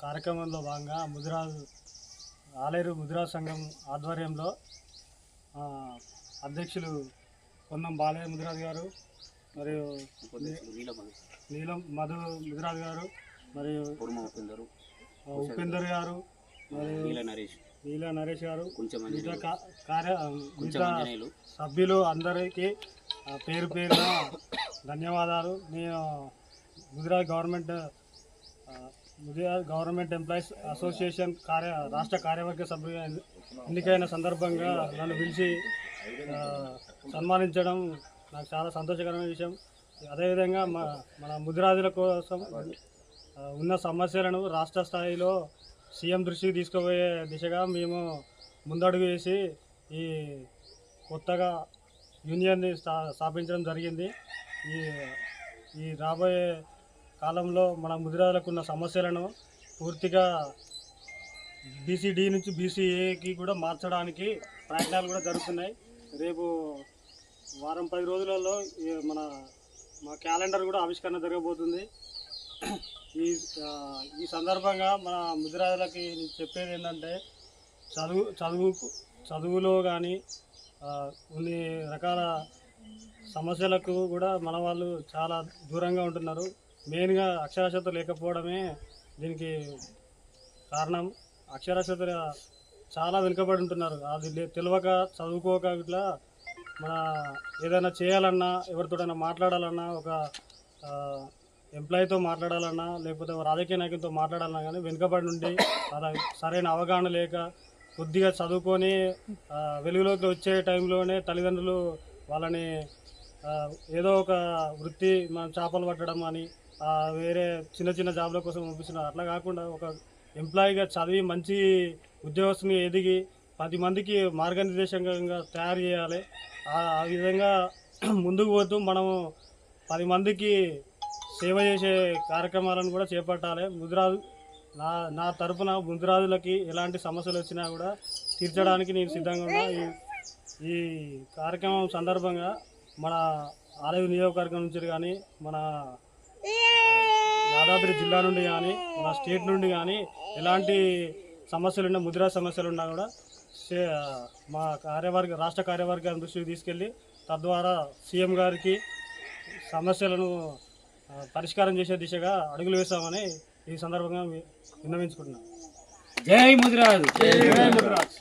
కార్యక్రమంలో భాగంగా ఆలేరు ముదిరాజు సంఘం ఆధ్వర్యంలో అధ్యక్షులు పొన్నం బాలయ్య ముదిరాజు గారు మరియు నీలం మధు ముదిరాజు గారు మరియు ఉపేందర్ గారు మరియు నీల నరేష్ గారు సభ్యులు అందరికీ పేరు పేరున ధన్యవాదాలు. నేను ముదిరాజ్ గవర్నమెంట్ ఎంప్లాయీస్ అసోసియేషన్ రాష్ట్ర కార్యవర్గ సభ్యుగా ఎన్నికైన సందర్భంగా నన్ను పిలిచి సన్మానించడం నాకు చాలా సంతోషకరమైన విషయం. అదేవిధంగా మన ముదిరాజుల కోసం ఉన్న సమస్యలను రాష్ట్ర స్థాయిలో సీఎం దృష్టికి తీసుకుపోయే దిశగా మేము ముందడుగు వేసి ఈ కొత్తగా యూనియన్ని స్థాపించడం జరిగింది. ఈ రాబోయే కాలంలో మన ముదిరాజులకు ఉన్న సమస్యలను పూర్తిగా బీసీడీ నుంచి బీసీఏకి కూడా మార్చడానికి ప్రయత్నాలు కూడా జరుగుతున్నాయి. రేపు వారం 10 రోజులలో మా క్యాలెండర్ కూడా ఆవిష్కరణ జరగబోతుంది. ఈ సందర్భంగా మన ముదిరాజులకి చెప్పేది ఏంటంటే చదువులో కానీ కొన్ని రకాల సమస్యలకు కూడా మన వాళ్ళు చాలా దూరంగా ఉంటున్నారు. మెయిన్గా అక్షరాస్యత లేకపోవడమే దీనికి కారణం. అక్షరాస్యత చాలా వెనుకబడి ఉంటున్నారు. అది తెలియక చదువుకోక ఇట్లా మన ఏదైనా చేయాలన్నా, ఎవరితోటైనా మాట్లాడాలన్నా, ఒక ఎంప్లాయీతో మాట్లాడాలన్నా, లేకపోతే రాజకీయ నాయకులతో మాట్లాడాలన్నా కానీ వెనుకబడి నుండి సరైన అవగాహన లేక కొద్దిగా చదువుకొని వెలుగులోకి వచ్చే టైంలోనే తల్లిదండ్రులు వాళ్ళని ఏదో ఒక వృత్తి మనం చేపలు పట్టడం అని వేరే చిన్న చిన్న జాబ్ల కోసం పంపిస్తున్నారు. అట్లా కాకుండా ఒక ఎంప్లాయీగా చదివి మంచి ఉద్యోగస్తుని ఎదిగి 10 మందికి మార్గనిర్దేశంగా తయారు చేయాలి. ఆ విధంగా ముందుకు పోతూ మనము 10 మందికి సేవ చేసే కార్యక్రమాలను కూడా చేపట్టాలి. నా తరఫున ముదిరాజులకి ఎలాంటి సమస్యలు వచ్చినా కూడా తీర్చడానికి నేను సిద్ధంగా ఉన్నా. ఈ కార్యక్రమం సందర్భంగా మన ఆలయ నియోజకవర్గం నుంచి కానీ, మన యాదాద్రి జిల్లా నుండి కానీ, మన స్టేట్ నుండి కానీ ఎలాంటి సమస్యలున్నా, ముదిరాజు సమస్యలున్నా కూడా మా రాష్ట్ర కార్యవర్గం దృష్టికి తీసుకెళ్ళి తద్వారా సీఎం గారికి సమస్యలను పరిష్కారం చేసే దిశగా అడుగులు వేస్తామని ఈ సందర్భంగా విన్నవించుకుంటున్నాను. జై ముదిరాజు. జై ముదిరాజు.